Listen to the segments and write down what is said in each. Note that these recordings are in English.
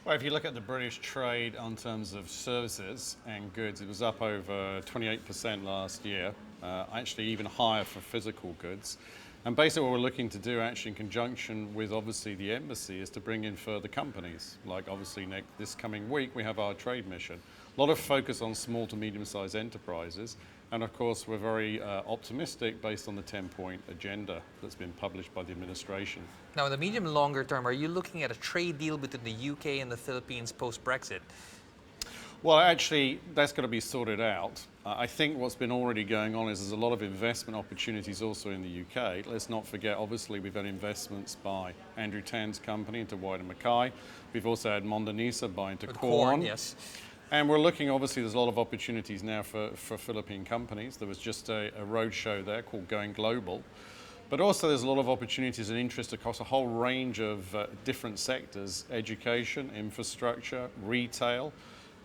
Well, if you look at the British trade in terms of services and goods, it was up over 28% last year, actually even higher for physical goods. And basically what we're looking to do actually in conjunction with obviously the embassy is to bring in further companies. Like obviously this coming week we have our trade mission. A lot of focus on small to medium-sized enterprises. And of course we're very optimistic based on the 10-point agenda that's been published by the administration. Now in the medium and longer term, are you looking at a trade deal between the UK and the Philippines post-Brexit? Well, actually, that's got to be sorted out. I think what's been already going on is there's a lot of investment opportunities also in the UK. Let's not forget, obviously, we've had investments by Andrew Tan's company into White & Mackay. We've also had Mondanisa buy into Corn. Yes. And we're looking, obviously, there's a lot of opportunities now for Philippine companies. There was just a roadshow there called Going Global. But also there's a lot of opportunities and interest across a whole range of different sectors: education, infrastructure, retail,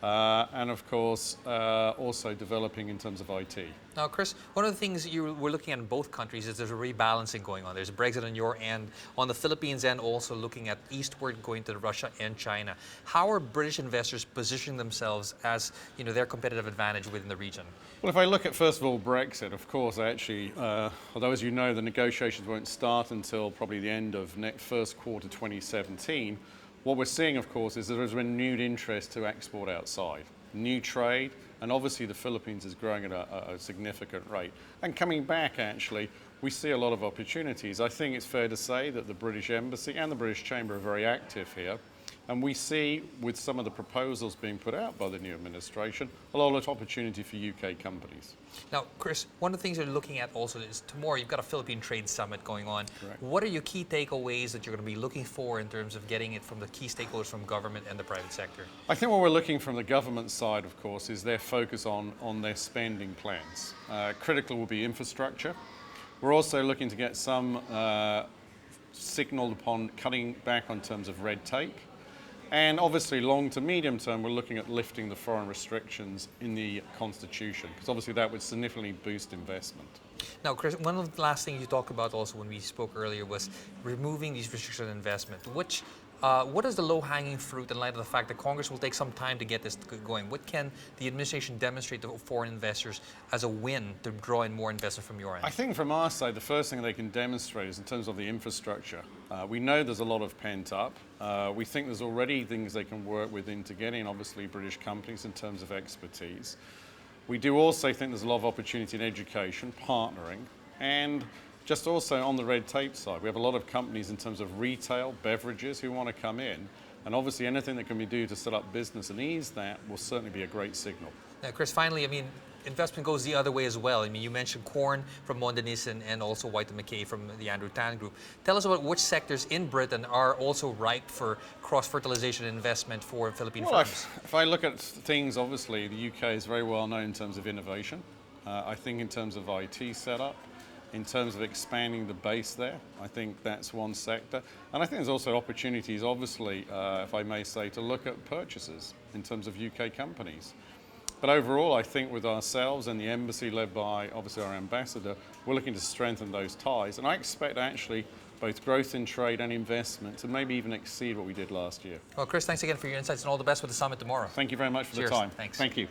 and of course also developing in terms of IT. Now, Chris, one of the things we're looking at in both countries is there's a rebalancing going on. There's Brexit on your end, on the Philippines end, also looking at eastward going to Russia and China. How are British investors positioning themselves as their competitive advantage within the region? Well, if I look at first of all Brexit, of course, actually, although as you know the negotiations won't start until probably the end of first quarter 2017. What we're seeing, of course, is that there's renewed interest to export outside, new trade, and obviously the Philippines is growing at a significant rate. And coming back, actually, we see a lot of opportunities. I think it's fair to say that the British Embassy and the British Chamber are very active here. And we see, with some of the proposals being put out by the new administration, a lot of opportunity for UK companies. Now, Chris, one of the things you're looking at also is tomorrow you've got a Philippine Trade Summit going on. Correct. What are your key takeaways that you're going to be looking for in terms of getting it from the key stakeholders from government and the private sector? I think what we're looking from the government side, of course, is their focus on their spending plans. Critical will be infrastructure. We're also looking to get some signal upon cutting back on terms of red tape. And obviously, long to medium term, we're looking at lifting the foreign restrictions in the Constitution, because obviously that would significantly boost investment. Now, Chris, one of the last things you talked about also when we spoke earlier was removing these restrictions on investment. What is the low-hanging fruit in light of the fact that Congress will take some time to get this going? What can the administration demonstrate to foreign investors as a win to draw in more investment from your end? I think from our side, the first thing they can demonstrate is in terms of the infrastructure. We know there's a lot of pent up. We think there's already things they can work within to get in, obviously, British companies in terms of expertise. We do also think there's a lot of opportunity in education, partnering, and just also on the red tape side. We have a lot of companies in terms of retail, beverages who want to come in. And obviously anything that can be done to set up business and ease that will certainly be a great signal. Now, Chris, finally, investment goes the other way as well. You mentioned Corn from Mondanisa and also White & Mackay from the Andrew Tan Group. Tell us about which sectors in Britain are also ripe for cross-fertilization investment for Philippine firms. If I look at things, obviously, the UK is very well known in terms of innovation. I think in terms of IT setup, in terms of expanding the base there, I think that's one sector. And I think there's also opportunities, obviously, if I may say, to look at purchases in terms of UK companies. But overall, I think with ourselves and the embassy led by, obviously, our ambassador, we're looking to strengthen those ties. And I expect actually both growth in trade and investment to maybe even exceed what we did last year. Well, Chris, thanks again for your insights and all the best with the summit tomorrow. Thank you very much for the time. Thanks. Thank you.